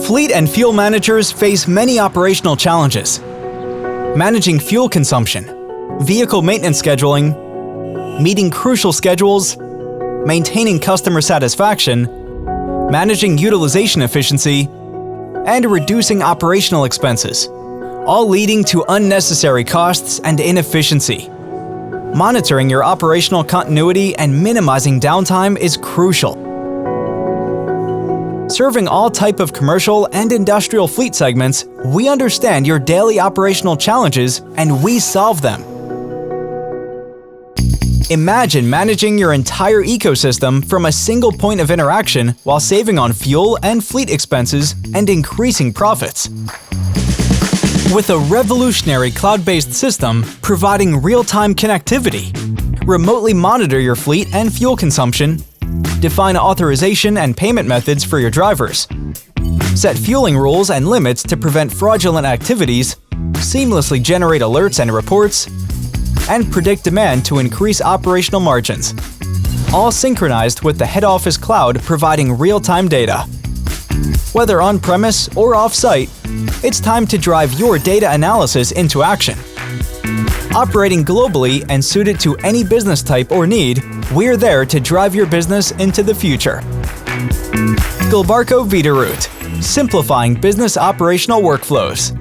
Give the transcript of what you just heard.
Fleet and fuel managers face many operational challenges. Managing fuel consumption, vehicle maintenance scheduling, meeting crucial schedules, maintaining customer satisfaction, managing utilization efficiency, and reducing operational expenses, all leading to unnecessary costs and inefficiency. Monitoring your operational continuity and minimizing downtime is crucial. Serving all type of commercial and industrial fleet segments, we understand your daily operational challenges and we solve them. Imagine managing your entire ecosystem from a single point of interaction while saving on fuel and fleet expenses and increasing profits. With a revolutionary cloud-based system providing real-time connectivity, remotely monitor your fleet and fuel consumption, define authorization and payment methods for your drivers, set fueling rules and limits to prevent fraudulent activities, seamlessly generate alerts and reports, and predict demand to increase operational margins. All synchronized with the head office cloud providing real-time data. Whether on-premise or off-site, it's time to drive your data analysis into action. Operating globally and suited to any business type or need, we're there to drive your business into the future. Gilbarco Veeder-Root, simplifying business operational workflows.